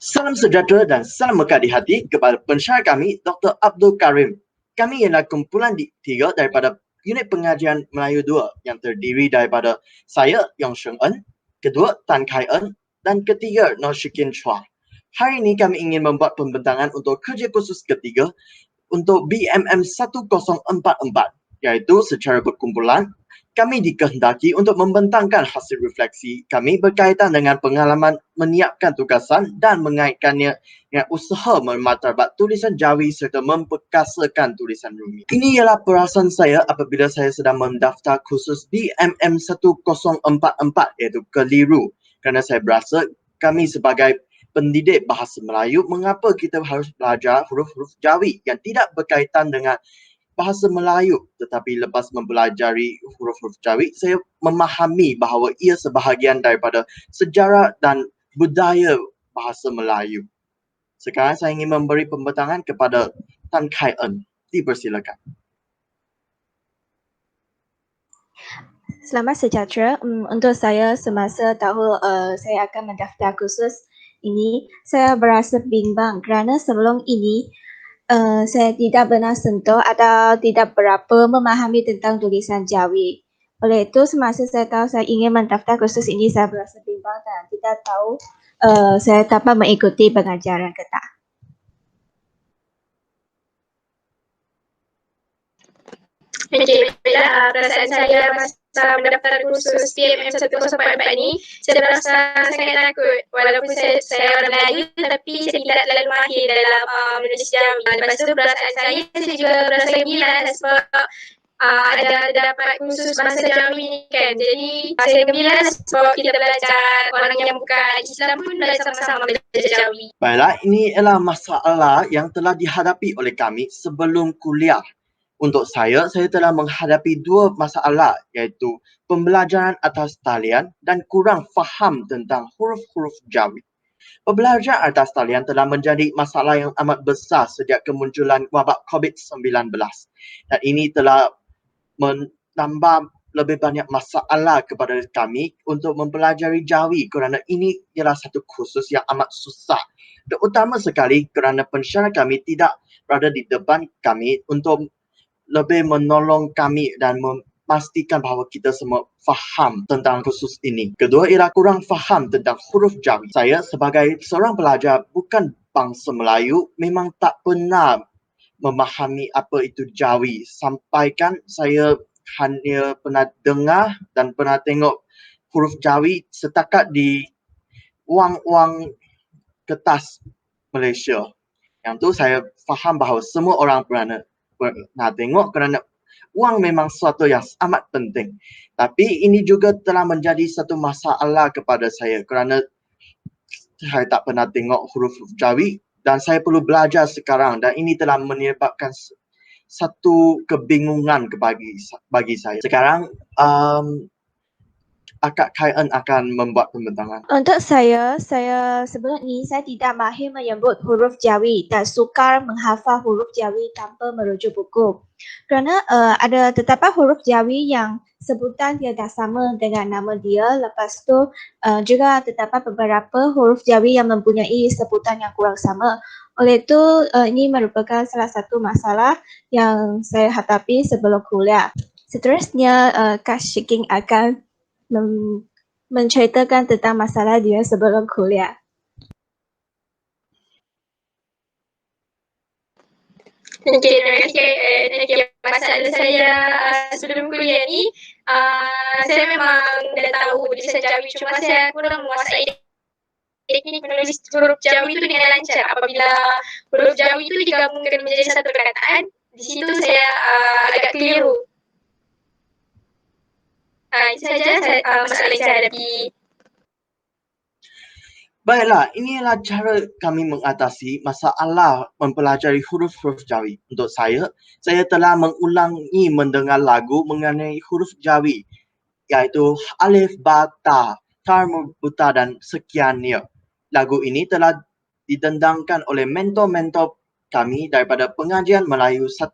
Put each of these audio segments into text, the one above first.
Salam sejahtera dan salam mekah di hati kepada pensyarah kami, Dr. Abdul Karim. Kami ialah kumpulan tiga daripada unit pengajian Melayu 2 yang terdiri daripada saya, Yong Sheng En, kedua, Tan Kai En, dan ketiga, Noh Shikin Chua. Hari ini kami ingin membuat pembentangan untuk kerja khusus ketiga untuk BMM 1044, iaitu secara berkumpulan, kami dikehendaki untuk membentangkan hasil refleksi kami berkaitan dengan pengalaman menyiapkan tugasan dan mengaitkannya dengan usaha memartabat tulisan Jawi serta memperkasakan tulisan Rumi. Ini ialah perasaan saya apabila saya sedang mendaftar khusus BMM 1044, iaitu keliru, kerana saya berasa kami sebagai pendidik bahasa Melayu, mengapa kita harus belajar huruf-huruf Jawi yang tidak berkaitan dengan bahasa Melayu. Tetapi lepas mempelajari huruf-huruf Jawi, saya memahami bahawa ia sebahagian daripada sejarah dan budaya bahasa Melayu. Sekarang saya ingin memberi pembentangan kepada Tan Kai En. Dipersilakan. Selamat sejahtera. Untuk saya semasa tahu saya akan mendaftar kursus ini, saya berasa bimbang kerana sebelum ini saya tidak pernah sentuh atau tidak berapa memahami tentang tulisan Jawi. Oleh itu, semasa saya tahu saya ingin mendaftar kursus ini, saya berasa bimbang dan tidak tahu saya dapat mengikuti pengajaran ke tak. Okey, baiklah, perasaan saya masa mendaftar kursus PMM 1044 ni, saya merasa sangat takut. Walaupun saya orang Melayu, tapi saya tidak terlalu mahir dalam menulis Jawi. Lepas tu perasaan saya juga berasa gembira sebab ada dapat kursus bahasa Jawi ni kan. Jadi saya gembira sebab kita belajar, orang yang bukan Islam pun belajar sama-sama belajar Jawi. Baiklah, ini ialah masalah yang telah dihadapi oleh kami sebelum kuliah. Untuk saya telah menghadapi dua masalah, iaitu pembelajaran atas talian dan kurang faham tentang huruf-huruf Jawi. Pembelajaran atas talian telah menjadi masalah yang amat besar sejak kemunculan wabak COVID-19. Dan ini telah menambah lebih banyak masalah kepada kami untuk mempelajari Jawi kerana ini ialah satu kursus yang amat susah. Terutama sekali kerana pensyarah kami tidak berada di depan kami untuk lebih menolong kami dan memastikan bahawa kita semua faham tentang kursus ini. Kedua ialah kurang faham tentang huruf Jawi. Saya sebagai seorang pelajar bukan bangsa Melayu memang tak pernah memahami apa itu Jawi. Sampaikan saya hanya pernah dengar dan pernah tengok huruf Jawi setakat di wang-wang kertas Malaysia. Yang tu saya faham bahawa semua orang pernah tengok kerana wang memang sesuatu yang amat penting. Tapi ini juga telah menjadi satu masalah kepada saya kerana saya tak pernah tengok huruf-huruf Jawi dan saya perlu belajar sekarang dan ini telah menyebabkan satu kebingungan bagi saya. Sekarang Akak Kai En akan membuat pembentangan. Untuk saya sebelum ini saya tidak mahir menyebut huruf Jawi dan sukar menghafal huruf Jawi tanpa merujuk buku. Kerana ada terdapat huruf Jawi yang sebutan dia dah sama dengan nama dia. Lepas tu juga terdapat beberapa huruf Jawi yang mempunyai sebutan yang kurang sama. Oleh itu ini merupakan salah satu masalah yang saya hadapi sebelum kuliah. Seterusnya Kak Shiking akan menceritakan tentang masalah dia sebelum kuliah. Okey, terima kasih. Masalah saya sebelum kuliah ni, saya memang dah tahu tulisan Jawi, cuma saya kurang menguasai teknik menulis huruf Jawi itu dengan lancar. Apabila huruf Jawi itu digabungkan menjadi satu perkataan, di situ saya agak keliru. Itu saja masalah yang saya hadapi. Baiklah, inilah cara kami mengatasi masalah mempelajari huruf-huruf Jawi. Untuk saya telah mengulangi mendengar lagu mengenai huruf Jawi, iaitu Alif, Ba, Ta, Tar, Buta dan sekiannya. Lagu ini telah didendangkan oleh mentor-mentor kami daripada pengajian Melayu 1.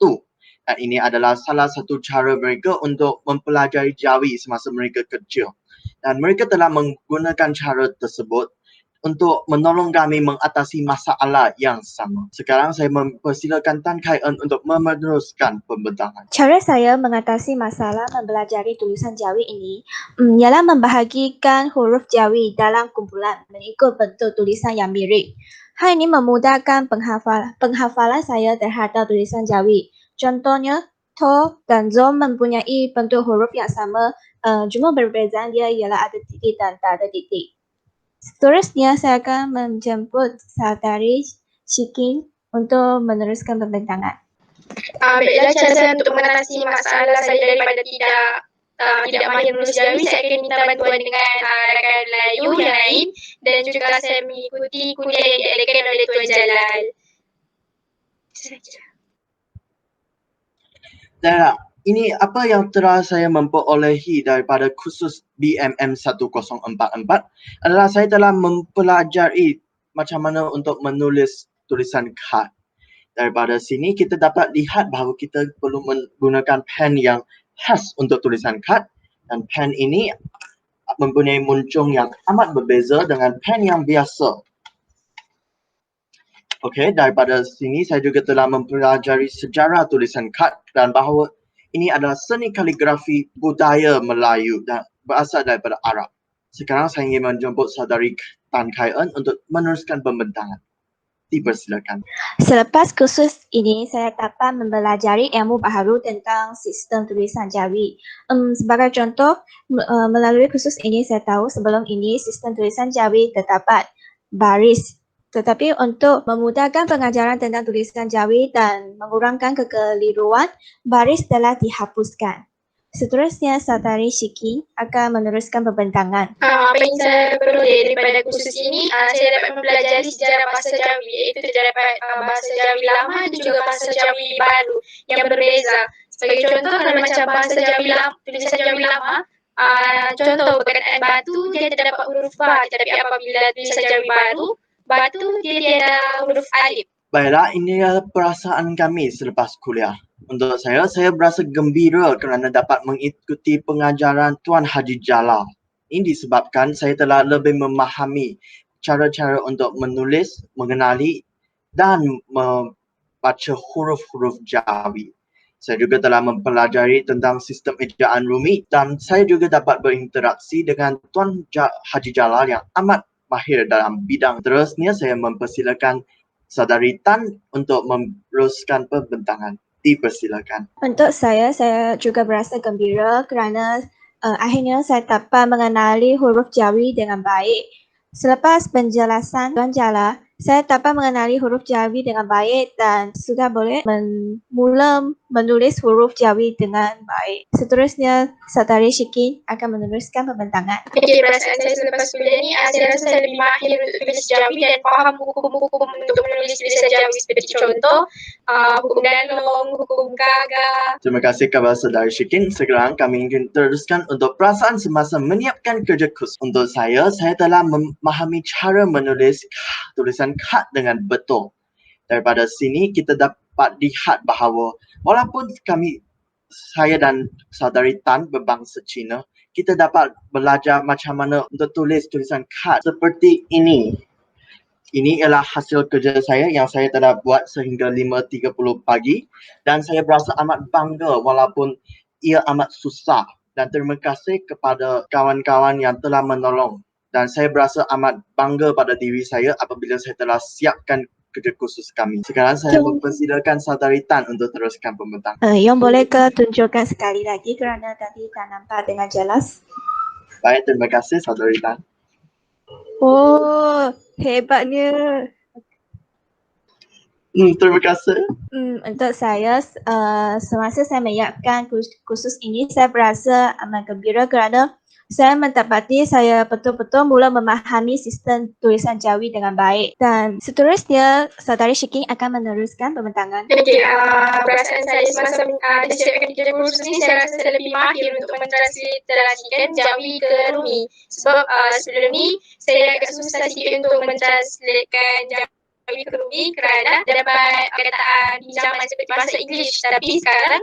Dan ini adalah salah satu cara mereka untuk mempelajari Jawi semasa mereka kecil. Dan mereka telah menggunakan cara tersebut untuk menolong kami mengatasi masalah yang sama. Sekarang saya mempersilakan Tan Kai En untuk meneruskan pembentangan. Cara saya mengatasi masalah mempelajari tulisan Jawi ini ialah membahagikan huruf Jawi dalam kumpulan mengikut bentuk tulisan yang mirip. Hal ini memudahkan penghafalan saya terhadap tulisan Jawi. Contohnya, To dan Zo mempunyai bentuk huruf yang sama, cuma perbezaan dia ialah ada titik dan tak ada titik. Seterusnya, saya akan menjemput Saudari Shikin untuk meneruskan pembentangan. Baiklah, cara saya untuk mengatasi masalah saya daripada tidak mahir menulis Jawi, saya akan minta bantuan dengan rakan Melayu yang lain dan juga saya mengikuti kuliah yang diadakan oleh Tuan Jalal. Dan ini apa yang telah saya memperolehi daripada kursus BMM 1044 adalah saya telah mempelajari macam mana untuk menulis tulisan kad. Daripada sini kita dapat lihat bahawa kita perlu menggunakan pen yang khas untuk tulisan kad, dan pen ini mempunyai muncung yang amat berbeza dengan pen yang biasa. Okey, daripada sini saya juga telah mempelajari sejarah tulisan kad dan bahawa ini adalah seni kaligrafi budaya Melayu dan berasal daripada Arab. Sekarang saya ingin menjemput Saudari Tan Kai En untuk meneruskan pembentangan. Dipersilakan. Selepas kursus ini, saya dapat mempelajari ilmu baharu tentang sistem tulisan Jawi. Sebagai contoh, melalui kursus ini saya tahu sebelum ini sistem tulisan Jawi terdapat baris. Tetapi untuk memudahkan pengajaran tentang tulisan Jawi dan mengurangkan kekeliruan, baris telah dihapuskan. Seterusnya, Saudari Shiki akan meneruskan pembentangan. Apa yang saya peroleh daripada kursus ini, saya dapat mempelajari sejarah bahasa Jawi, iaitu terdapat bahasa Jawi lama dan juga bahasa Jawi baru yang berbeza. Sebagai contoh, kalau macam bahasa Jawi lama, tulisan Jawi lama, contoh perkataan batu, dia terdapat huruf ba, tetapi apabila tulisan Jawi baru, batu dia tiada huruf alif. Baiklah, ini adalah perasaan kami selepas kuliah. Untuk saya berasa gembira kerana dapat mengikuti pengajaran Tuan Haji Jalal. Ini disebabkan saya telah lebih memahami cara-cara untuk menulis, mengenali dan membaca huruf-huruf Jawi. Saya juga telah mempelajari tentang sistem ejaan Rumi dan saya juga dapat berinteraksi dengan Tuan Haji Jalal yang amat mahir dalam bidang. Terusnya saya mempersilakan Saudari Tan untuk meneruskan pembentangan. Dipersilakan. Untuk saya juga berasa gembira kerana akhirnya saya dapat mengenali huruf Jawi dengan baik. Selepas penjelasan Tuan Jalal, saya dapat mengenali huruf Jawi dengan baik dan sudah boleh mula menulis huruf Jawi dengan baik. Seterusnya, Saudari Shiki akan meneruskan pembentangan. Okey, perasaan saya selepas kuliah ni, saya rasa saya lebih mahir untuk tulis Jawi dan faham hukum-hukum untuk menulis tulisan Jawi seperti contoh, hukum danong, hukum gaga. Terima kasih kepada Saudari Shikin. Sekarang kami ingin teruskan untuk perasaan semasa menyiapkan kerja kursus. Untuk saya telah memahami cara menulis tulisan kad dengan betul. Daripada sini kita dapat lihat bahawa walaupun saya dan Saudari Tan berbangsa Cina, kita dapat belajar macam mana untuk tulis tulisan kad seperti ini. Ini ialah hasil kerja saya yang saya telah buat sehingga 5.30 pagi dan saya berasa amat bangga walaupun ia amat susah, dan terima kasih kepada kawan-kawan yang telah menolong, dan saya berasa amat bangga pada diri saya apabila saya telah siapkan kerja kursus kami. Sekarang saya mempersilakan Saudari Tan untuk teruskan pembentangan. Yang boleh ke tunjukkan sekali lagi kerana tadi tak nampak dengan jelas. Baik, terima kasih Saudari Tan. Oh, hebatnya. Terima kasih. Untuk saya, semasa saya menyiapkan kursus ini, saya berasa amat gembira kerana saya mendapati saya betul-betul mula memahami sistem tulisan Jawi dengan baik. Dan seterusnya, Saudari Shikin akan meneruskan pembentangan. Okey, perasaan saya semasa disiapkan kerja kursus ni, saya rasa saya lebih mahir untuk mentransliterasikan Jawi ke Rumi. Sebab sebelum ni, saya agak susah sikit untuk mentranslatekan Jawi ke Rumi kerana dapat perkataan pinjaman seperti bahasa Inggeris. Tapi sekarang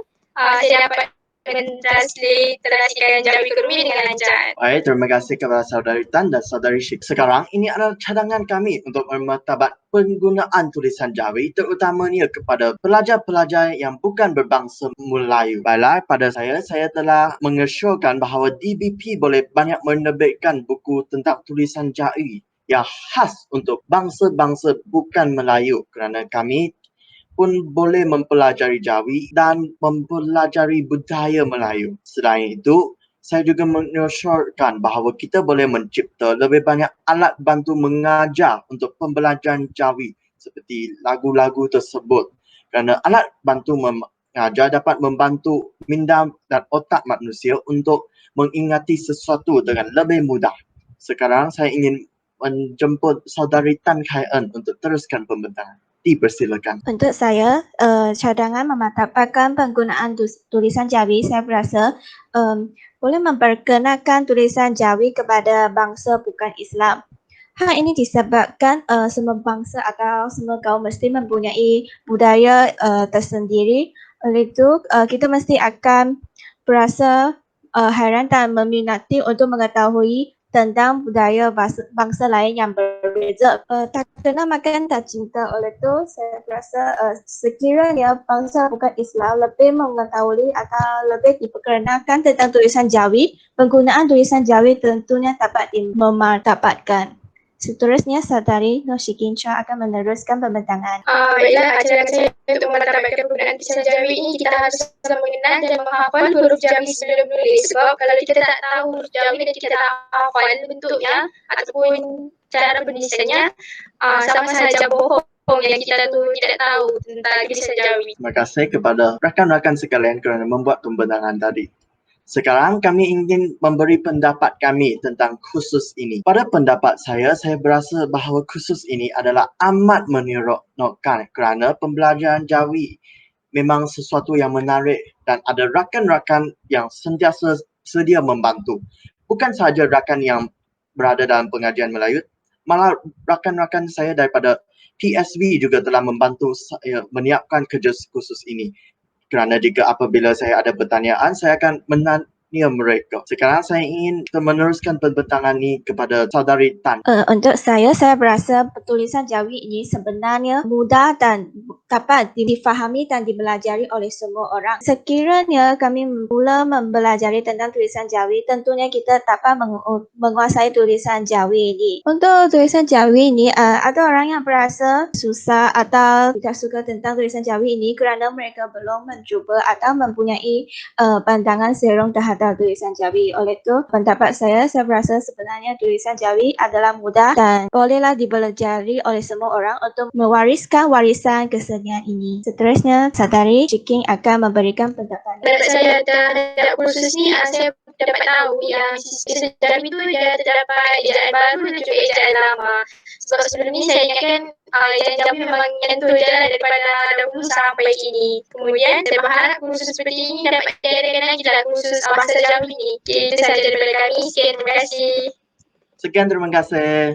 saya dapat mentransliterasikan Jawi ke Rumi dengan lancar. Baik, terima kasih kepada Saudari Tan dan Saudari Syik. Sekarang ini adalah cadangan kami untuk memartabat penggunaan tulisan Jawi terutamanya kepada pelajar-pelajar yang bukan berbangsa Melayu. Baiklah, pada saya telah mengesyorkan bahawa DBP boleh banyak menerbitkan buku tentang tulisan Jawi yang khas untuk bangsa-bangsa bukan Melayu kerana kami pun boleh mempelajari Jawi dan mempelajari budaya Melayu. Selain itu, saya juga mengesyorkan bahawa kita boleh mencipta lebih banyak alat bantu mengajar untuk pembelajaran Jawi seperti lagu-lagu tersebut. Kerana alat bantu mengajar dapat membantu minda dan otak manusia untuk mengingati sesuatu dengan lebih mudah. Sekarang saya ingin menjemput Saudari Tan Kai En untuk teruskan pembincangan. Dipersilakan. Untuk saya, cadangan mematapkan penggunaan tulisan Jawi, saya berasa boleh memperkenalkan tulisan Jawi kepada bangsa bukan Islam. Hal ini disebabkan semua bangsa atau semua kaum mesti mempunyai budaya tersendiri. Oleh itu, kita mesti akan berasa heran dan meminati untuk mengetahui tentang budaya bangsa lain yang berbeza. Tak kenal makan tak cinta. Oleh itu, saya rasa sekiranya bangsa bukan Islam lebih mengetahui atau lebih diperkenalkan tentang tulisan Jawi, penggunaan tulisan Jawi tentunya dapat memartabatkan. Seterusnya, Saudari Nur Syikinsyah akan meneruskan pembincangan. Baiklah, ajaran saya untuk memartabatkan penggunaan tulisan Jawi ini, kita harus selalu mengenal dan menghafal huruf Jawi sebelum menulis. Sebab kalau kita tak tahu huruf Jawi dan kita tak hafal bentuknya ataupun cara penulisannya, sama sahaja bohong yang kita tu tidak tahu tentang tulisan Jawi. Terima kasih kepada rakan-rakan sekalian kerana membuat pembincangan tadi. Sekarang kami ingin memberi pendapat kami tentang kursus ini. Pada pendapat saya berasa bahawa kursus ini adalah amat menyeronokkan kerana pembelajaran Jawi memang sesuatu yang menarik dan ada rakan-rakan yang sentiasa sedia membantu. Bukan sahaja rakan yang berada dalam pengajian Melayu, malah rakan-rakan saya daripada PSV juga telah membantu saya menyiapkan kerja kursus ini. Kerana jika apabila saya ada pertanyaan, saya akan menanya mereka. Sekarang saya ingin meneruskan pembincangan ini kepada Saudari Tan. Untuk saya berasa tulisan Jawi ini sebenarnya mudah dan dapat difahami dan dipelajari oleh semua orang. Sekiranya kami mula mempelajari tentang tulisan Jawi, tentunya kita dapat menguasai tulisan Jawi ini. Untuk tulisan Jawi ini, ada orang yang berasa susah atau tidak suka tentang tulisan Jawi ini kerana mereka belum mencuba atau mempunyai pandangan serong terhadap tulisan Jawi. Oleh itu, pendapat saya berasa sebenarnya tulisan Jawi adalah mudah dan bolehlah dipelajari oleh semua orang untuk mewariskan warisan kesenian ini. Seterusnya, Saudari Syiking akan memberikan pendapat. Pendapat saya terhadap kursus ni, saya dapat tahu yang tulisan Jawi tu dia terdapat ejaan baru dan juga ejaan lama. Sebab sebelum ni saya ingatkan ejaan Jawi memang menyentuh jalan daripada dahulu sampai kini. Kemudian saya berharap kursus seperti ini dapat diadakan lagi dalam kursus bahasa Jawi ini. Itu sahaja daripada kami. Sekian, terima kasih. Sekian, terima kasih.